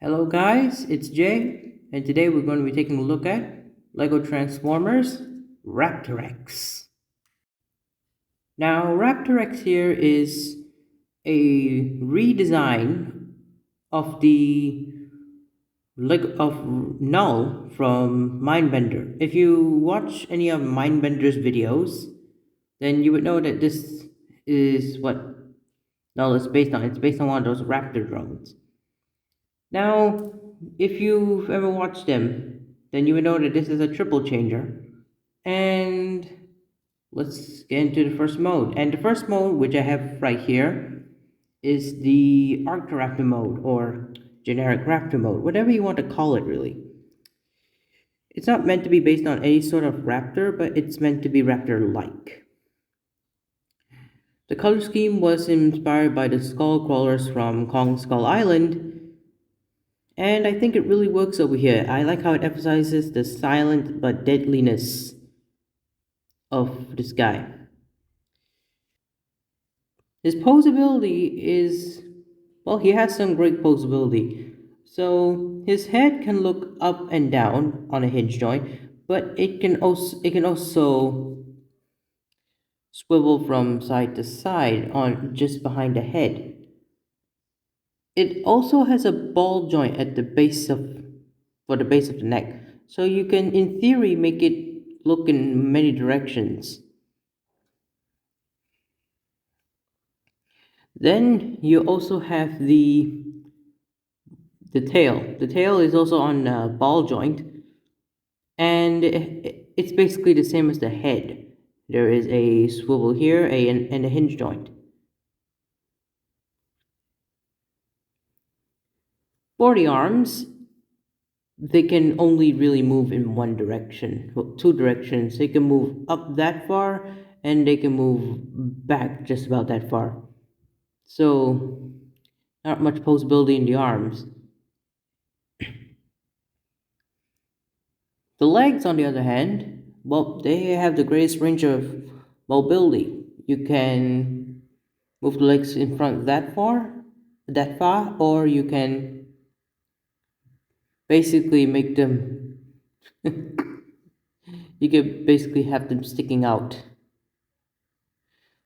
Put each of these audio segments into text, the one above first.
Hello guys, it's Jay, and today we're going to be taking a look at LEGO Transformers Rapturex. Now, Rapturex here is a redesign of the Null from Mindbender. If you watch any of Mindbender's videos, then you would know that this is what Null is based on. It's based on one of those Raptor drones. Now, if you've ever watched them, then you would know that this is a triple changer. And let's get into the first mode. And the first mode, which I have right here, is the Arcturaptor mode or generic Raptor mode, whatever you want to call it, really. It's not meant to be based on any sort of raptor, but it's meant to be raptor-like. The color scheme was inspired by the skull crawlers from Kong Skull Island, and I think it really works over here. I like how it emphasizes the silent but deadliness of this guy. His posability is, well, he has some great posability. So his head can look up and down on a hinge joint, but it can also swivel from side to side on just behind the head. It also has a ball joint at the base of for the base of the neck. So you can in theory make it look in many directions. Then you also have the tail. The tail is also on a ball joint, and it's basically the same as the head. There is a swivel here and a hinge joint. For the arms, they can only really move in one direction, well, two directions. They can move up that far, and they can move back just about that far. So, not much possibility in the arms. The legs, on the other hand, well, they have the greatest range of mobility. You can move the legs in front that far, or you can basically make them, you can basically have them sticking out.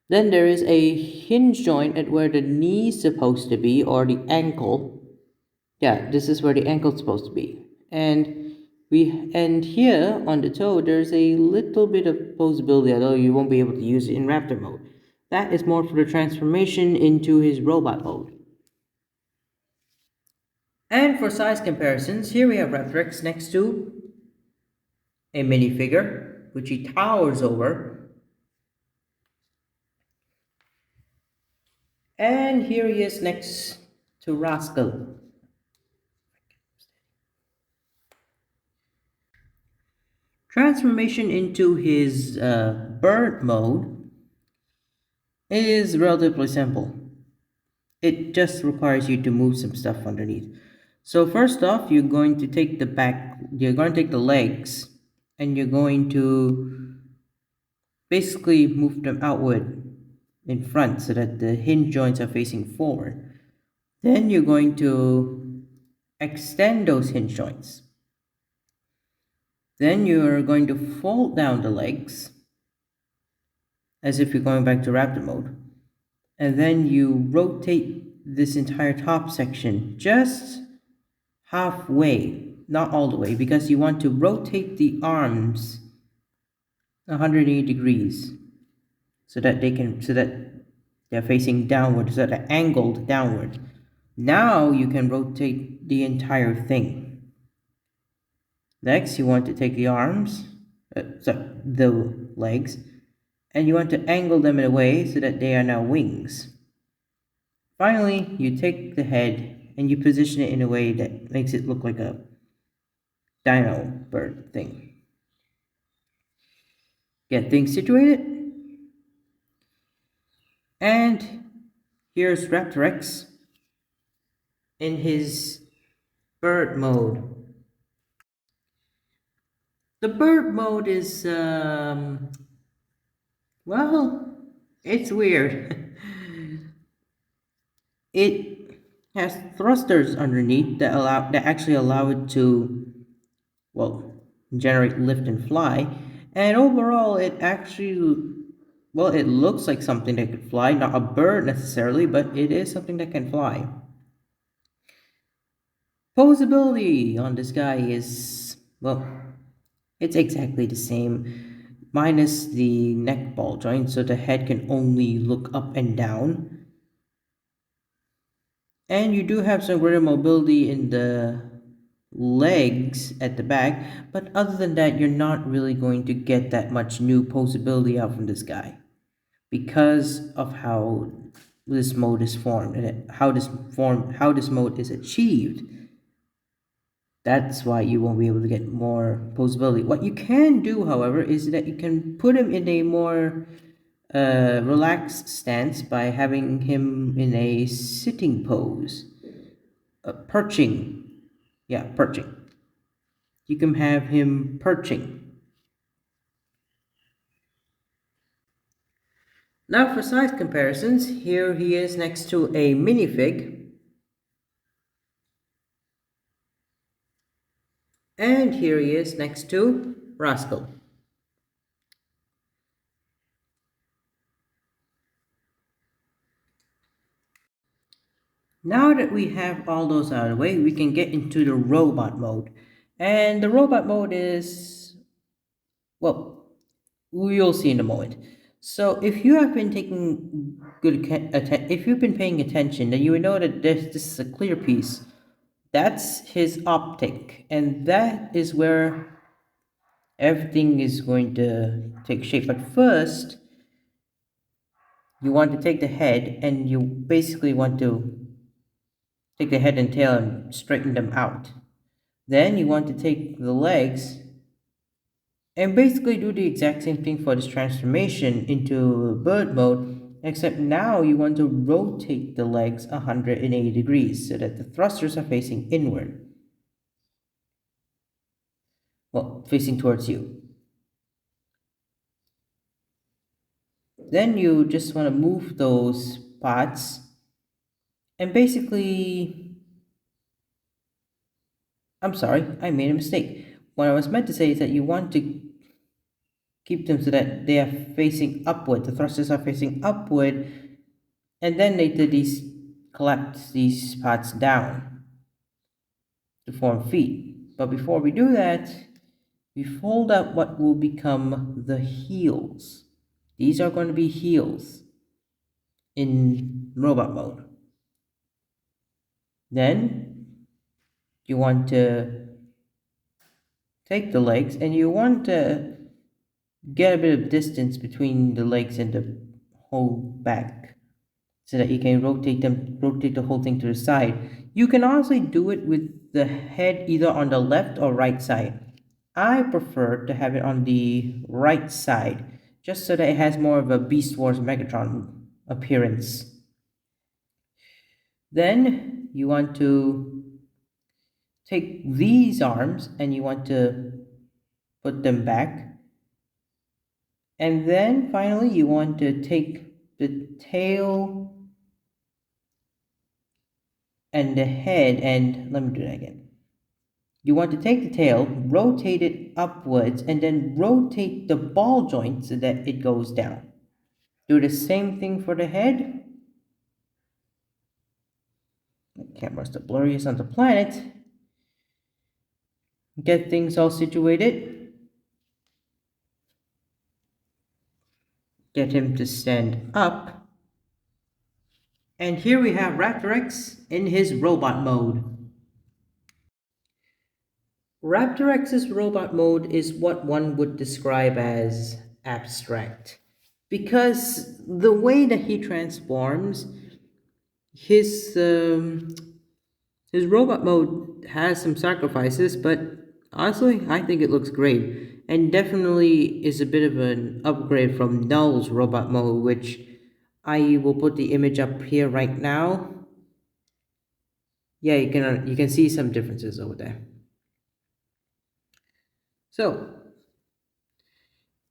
Then there is a hinge joint at where the knee is supposed to be, or the ankle. Yeah, this is where the ankle's supposed to be. And here on the toe, there's a little bit of posability, although you won't be able to use it in Raptor mode. That is more for the transformation into his robot mode. And for size comparisons, here we have Rapturex next to a minifigure, which he towers over. And here he is next to Rascal. Transformation into his bird mode is relatively simple. It just requires you to move some stuff underneath. So first off, you're going to take the legs, and you're going to basically move them outward in front so that the hinge joints are facing forward. Then you're going to extend those hinge joints. Then you're going to fold down the legs as if you're going back to raptor mode. And then you rotate this entire top section just halfway, not all the way, because you want to rotate the arms 180 degrees so that they're facing downward, so that they're angled downward. Now you can rotate the entire thing. Next, you want to take the the legs, and you want to angle them in a way so that they are now wings. Finally, you take the head and you position it in a way that makes it look like a dino bird thing. Get things situated. And here's Rapturex in his bird mode. The bird mode is, well, it's weird. it has thrusters underneath that actually allow it to, well, generate lift and fly. And overall, it actually, well, it looks like something that could fly, not a bird necessarily, but it is something that can fly. Posability on this guy is, well, it's exactly the same, minus the neck ball joint, so the head can only look up and down. And you do have some greater mobility in the legs at the back, but other than that, you're not really going to get that much new posability out from this guy because of how this mode is formed and how this mode is achieved. That's why you won't be able to get more posability. What you can do, however, is that you can put him in a more relaxed stance by having him in a sitting pose, perching. Yeah, perching. You can have him perching. Now for size comparisons, here he is next to a minifig, and here he is next to Rascal. Now that we have all those out of the way, we can get into the robot mode. And the robot mode is, well, we'll see in a moment. So if you have been taking if you've been paying attention, then you would know that this is a clear piece. That's his optic, and that is where everything is going to take shape. But first, you want to take the head, and you basically want to take the head and tail and straighten them out. Then you want to take the legs and basically do the exact same thing for this transformation into bird mode, except now you want to rotate the legs 180 degrees so that the thrusters are facing inward, well, facing towards you. Then you just want to move those parts and basically, I'm sorry, I made a mistake. What I was meant to say is that you want to keep them so that they are facing upward, the thrusters are facing upward, and then later these collapse these parts down to form feet. But before we do that, we fold out what will become the heels. These are going to be heels in robot mode. Then you want to take the legs and you want to get a bit of distance between the legs and the whole back so that you can rotate the whole thing to the side. You can also do it with the head either on the left or right side. I prefer to have it on the right side just so that it has more of a Beast Wars Megatron appearance. Then you want to take these arms and you want to put them back. And then finally you want to take the tail and the head, and let me do that again. You want to take the tail, rotate it upwards, and then rotate the ball joint so that it goes down. Do the same thing for the head. The camera's the blurriest on the planet. Get things all situated. Get him to stand up. And here we have Rapturex in his robot mode. Rapturex's robot mode is what one would describe as abstract. Because the way that he transforms, his his robot mode has some sacrifices, but honestly, I think it looks great, and definitely is a bit of an upgrade from Null's robot mode, which I will put the image up here right now. Yeah, you can see some differences over there. So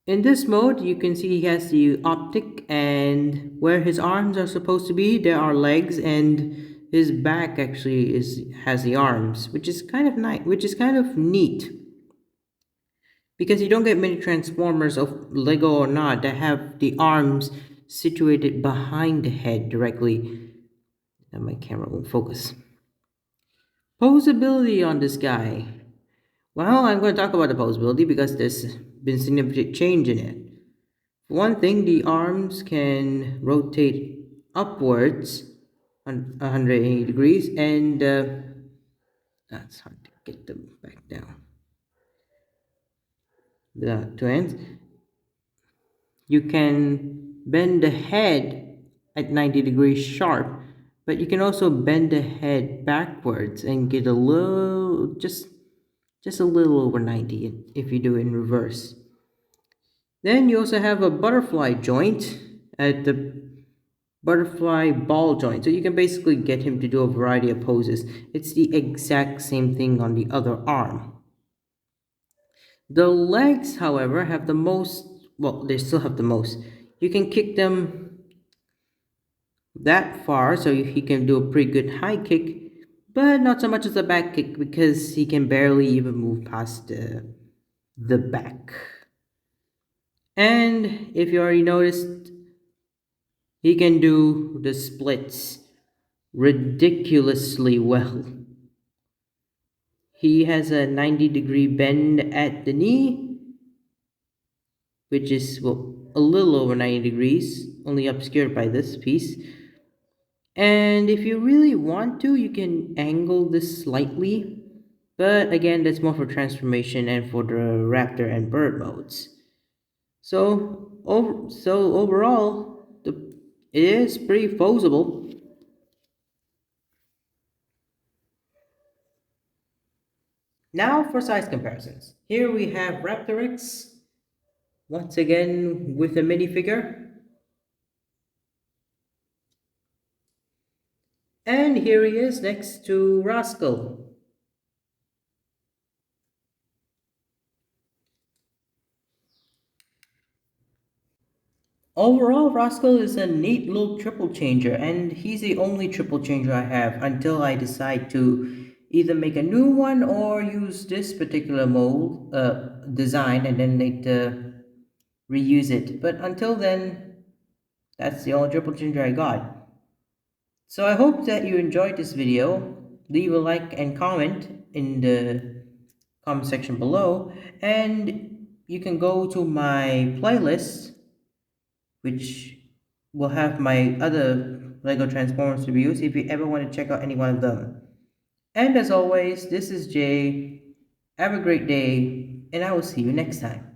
in this mode, you can see he has the optic, and where his arms are supposed to be, there are legs, and his back actually is has the arms, which is kind of nice, which is kind of neat because you don't get many Transformers of Lego or not that have the arms situated behind the head directly. And my camera won't focus. Posability on this guy. Well, I'm going to talk about the posability because there's been significant change in it. For one thing, the arms can rotate upwards on 180 degrees, and that's hard to get them back down. The two ends. You can bend the head at 90 degrees sharp, but you can also bend the head backwards and get a little, just a little over 90 if you do it in reverse. Then you also have a butterfly joint at the butterfly ball joint. So you can basically get him to do a variety of poses. It's the exact same thing on the other arm. The legs, however, have the most, well, they still have the most. You can kick them that far, so he can do a pretty good high kick, but not so much as a back kick because he can barely even move past the back. And if you already noticed, he can do the splits ridiculously well. He has a 90-degree bend at the knee, which is, well, a little over 90 degrees, only obscured by this piece. And if you really want to, you can angle this slightly, but again, that's more for transformation and for the raptor and bird modes. So overall, it is pretty posable. Now for size comparisons. Here we have Rapturex, once again with a minifigure. And here he is next to Rascal. Overall, Rascal is a neat little triple changer, and he's the only triple changer I have until I decide to either make a new one or use this particular mold design and then later reuse it. But until then, that's the only triple changer I got. So I hope that you enjoyed this video. Leave a like and comment in the comment section below, and you can go to my playlist, which will have my other Lego Transformers reviews if you ever want to check out any one of them. And as always, this is Jay. Have a great day, and I will see you next time.